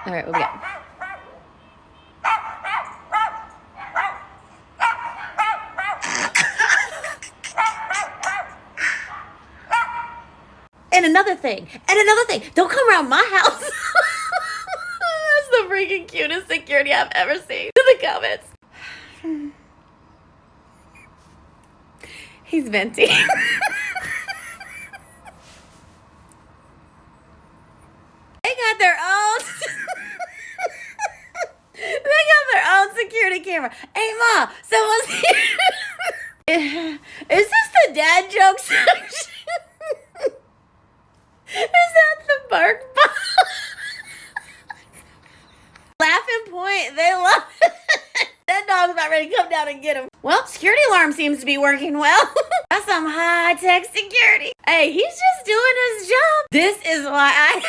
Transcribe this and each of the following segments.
All right, what we got? And another thing. Don't come around my house. That's the freaking cutest security I've ever seen. In the comments. He's venting. They got their own. They got their own security camera. Hey, Ma, someone's here. Is this the dad joke section? Is that the bark box? Laughing point. They love it. That dog's about ready to come down and get him. Well, security alarm seems to be working well. That's some high-tech security. Hey, he's just doing his job. This is why I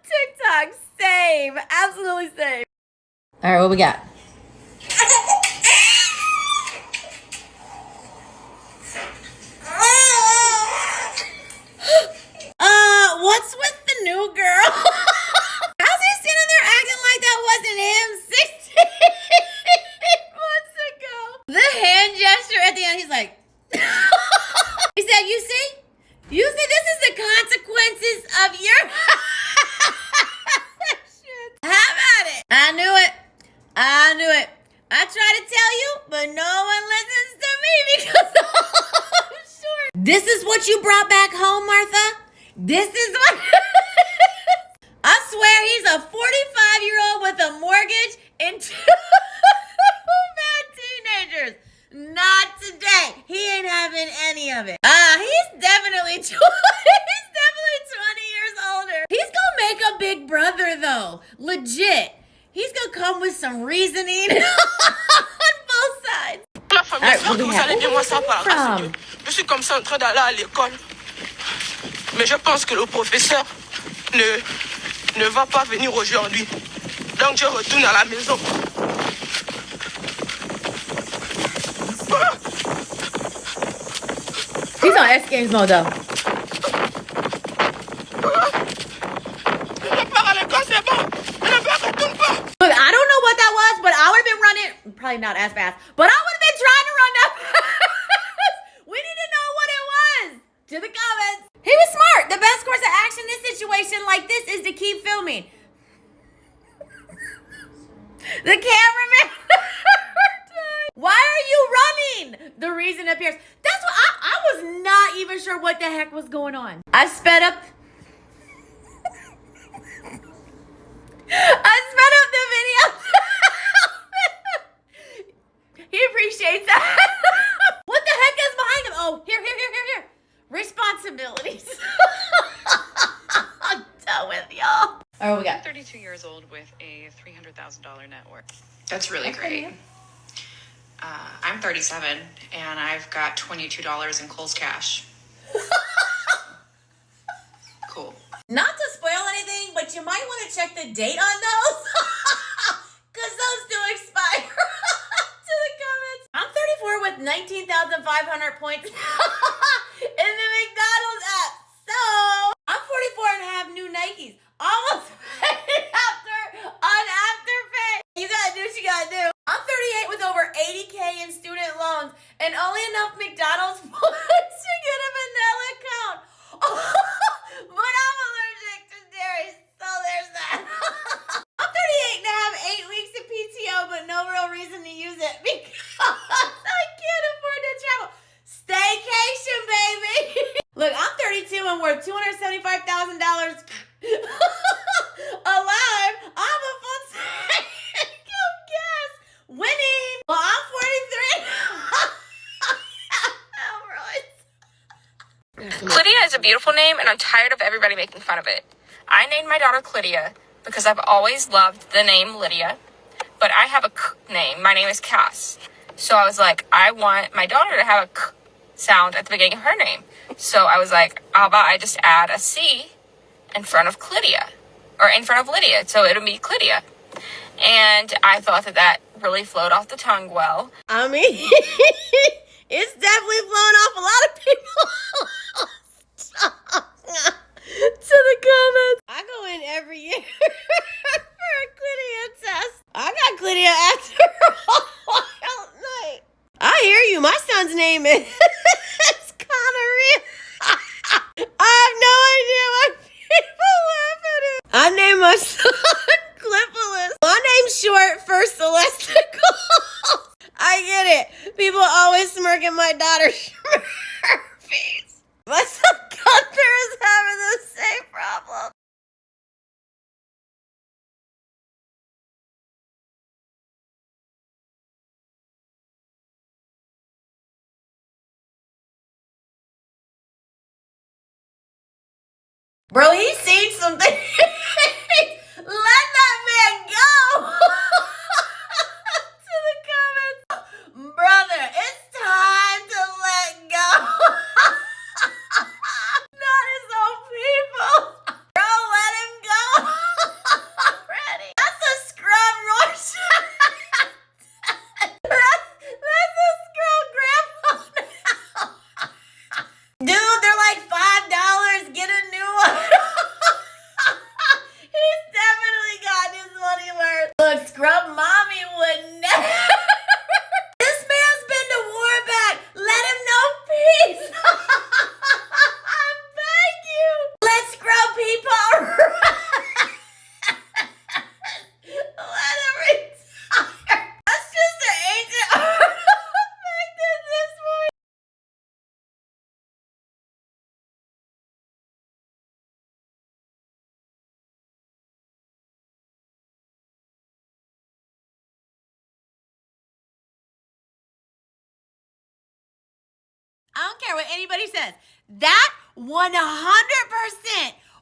TikTok save. Absolutely save. All right, what we got? What's with the new girl? How's he standing there acting like that wasn't him 16 months ago? The hand gesture at the end, he's like, he said, you see, this is the consequences of your shit. How about it? I knew it. I tried to tell you, but no one listens to me because I'm short. This is what you brought back home, Martha? This is what I swear he's a 45-year-old with a mortgage and two bad teenagers. Not today. He ain't having any of it. He's definitely 20 years older. He's gonna make a big brother though. Legit. He's gonna come with some reasoning on both sides. All right, what do we have? Je suis comme ça en train d'aller à l'école. Mais je pense que le professeur ne va pas venir aujourd'hui. Donc je retourne à la maison. He's on X Games mode though. Look, I don't know what that was, but I would have been running, probably not as fast, but I would have been trying to run that fast. We need to know what it was. To the comments. He was smart. The best course of action in this situation like this is to keep filming. The cameraman. Why are you running? The reason appears. That's what I was not even sure what the heck was going on. I sped up the video. He appreciates that. What the heck is behind him? Oh, here. Responsibilities. I'm done with y'all. All right, we got 32 years old with a $300,000 net worth. That's really great. I'm 37 and I've got $22 in Kohl's cash. Cool. Not to spoil anything, but you might want to check the date on those. Because those do expire. To the comments. I'm 34 with 19,500 points in the McDonald's app. So, I'm 44 and have new Nikes. Almost paid on Afterpay. You gotta do what you gotta do. I'm 38 with over 80K in student loans and only enough McDonald's points to get a vanilla account. But I'm allergic to dairy, so there's that. I'm 38 and have 8 weeks of PTO, but no real reason to use it because I can't afford to travel. Staycation, baby. Look, I'm 32 and worth $275,000 alive. I'm a full tank of gas. Winning. Well, I'm 43. Clydia is a beautiful name, and I'm tired of everybody making fun of it. I named my daughter Clydia because I've always loved the name Lydia, but I have a K name. My name is Cass. So I was like, I want my daughter to have a K sound at the beginning of her name. So I was like, how about I just add a C in front of Clydia, or in front of Lydia, so it'll be Clydia. And I thought that really flowed off the tongue well. I mean, it's definitely flowing off a lot of people. To the comments. I go in every year. Lydia, after a wild night. I hear you. My son's name is Connery. I have no idea why people laugh at it. I named my son Clippolis. My name's short for Celestical. I get it. People always smirk at my daughter's face. My son Gunther is having the same problem. Bro, he's seen something. Let that man go. To the comments. Brother, it's time to let go. Not his own people. Bro, let him go. Already. That's a scrub Rorschach. That's a scrub grandpa now. Dude, they're like $5. Get a new one. He's definitely gotten his money worth. Look, scrub mommy would never. This man's been to war back. Let him know peace. I beg you. Let scrub people. Let him retire. That's just an ancient artifact at this point. I don't care what anybody says. That 100%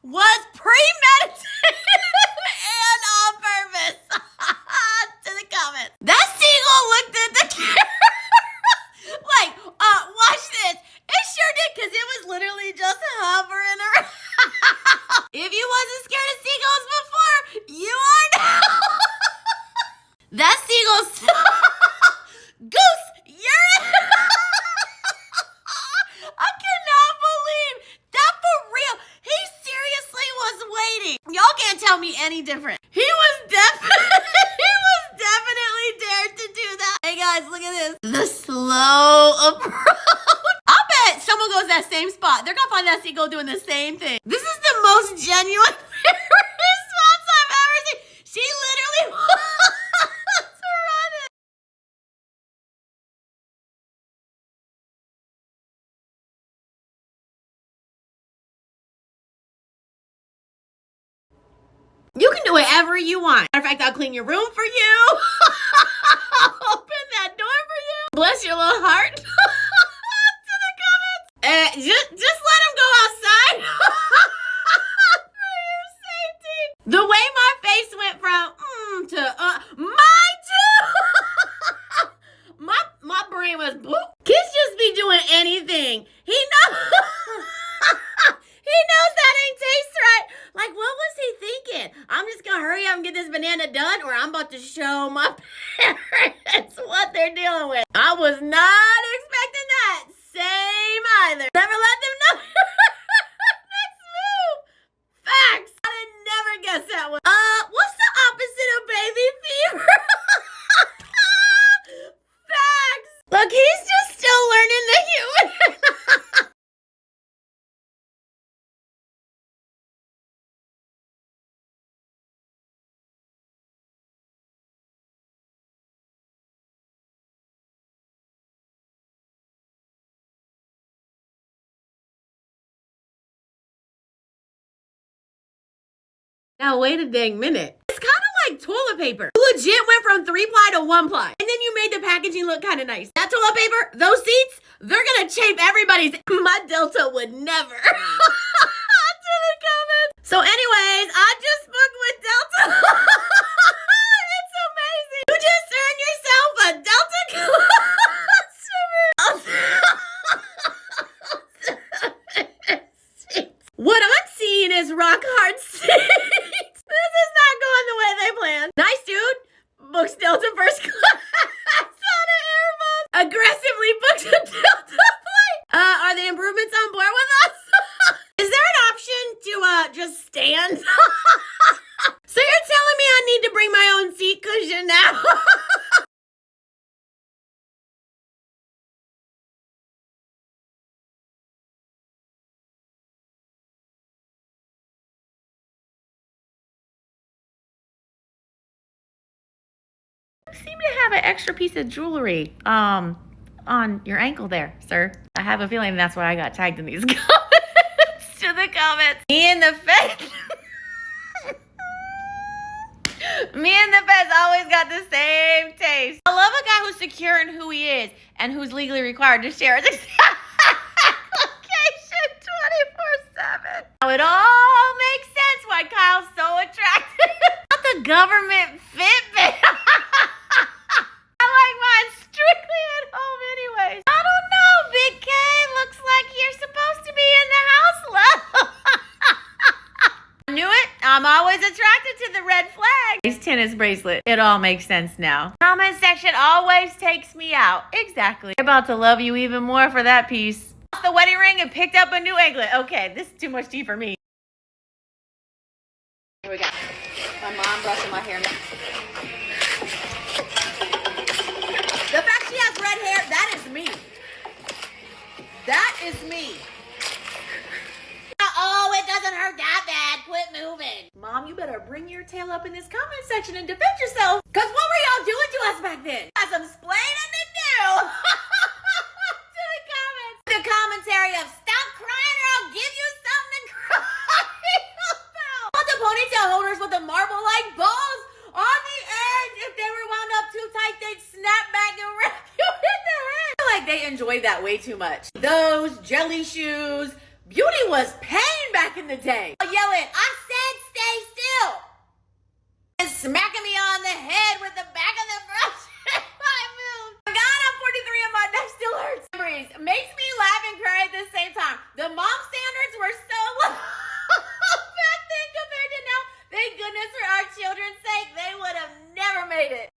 was premeditated and on purpose. To the comments. That seagull looked at the camera like, watch this. It sure did, because it was literally just hovering around. If you wasn't scared of seagulls before, you are now. That seagull's Goose, you're in. I cannot believe that for real. He seriously was waiting. Y'all can't tell me any different. He was definitely dared to do that. Hey guys, look at this. The slow approach. I bet someone goes that same spot. They're gonna find that seagull doing the same thing. This is the most genuine response I've ever seen. She literally was running. You can do whatever you want. Matter of fact, I'll clean your room for you. I'll open that door for you. Bless your little heart. To the comments. Just let him go outside. For your safety. The way my face went from to mine too. my brain was boop. Kids just be doing anything. He knows. He knows that ain't taste right. Like, what was he thinking? I'm just gonna hurry up and get this banana done, or I'm about to show my parents what they're dealing with. I was not expecting that. Same either. Never let them know. Next move. Facts. I did never guess that one. What's the opposite of baby fever? Facts. Look, he's just still learning the human. Now, wait a dang minute. It's kind of like toilet paper. You legit went from 3-ply to 1-ply. And then you made the packaging look kind of nice. That toilet paper, those seats, they're going to chafe everybody's. My Delta would never. To the comments. So anyways, I just booked with Delta. It's amazing. You just earned yourself a Delta customer. What I'm seeing is rock hard seats. This is not going the way they planned. Nice dude. Books Delta first class on an Airbus. Aggressively books a Delta flight. Are the improvements on board with us? Is there an option to just stand? So you're telling me I need to bring my own seat because confusion now. You seem to have an extra piece of jewelry on your ankle there, sir. I have a feeling that's why I got tagged in these comments. To the comments. Me and the face. Me and the Feds always got the same taste. I love a guy who's secure in who he is and who's legally required to share his location 24/7. Now it all makes sense why Kyle's so attractive. Not the government Fitbit. I like mine strictly at home anyways. I don't know, Big K. Looks like you're supposed to be in the house, love. I knew it. I'm always attracted to the red flag. His tennis bracelet. It all makes sense now. Comment section always takes me out. Exactly. I'm about to love you even more for that piece. Lost the wedding ring and picked up a new anklet. Okay, this is too much tea for me. Here we go. My mom brushing my hair. The fact she has red hair, that is me. That is me. Oh, it doesn't hurt that bad. Quit moving. Mom, you better bring your tail up in this comment section and defend yourself. Because what were y'all doing to us back then? Got some splaining to do. To the comments. The commentary of stop crying or I'll give you something to cry about. I want the ponytail holders with the marble-like balls on the edge. If they were wound up too tight, they'd snap back and wrap you in the head. I feel like they enjoyed that way too much. Those jelly shoes. Beauty was pain back in the day. Yelling, I said stay still. And smacking me on the head with the back of the brush if I moved. God, I'm 43 and my neck still hurts. Memories makes me laugh and cry at the same time. The mom standards were so low back then compared to now. Thank goodness for our children's sake, they would have never made it.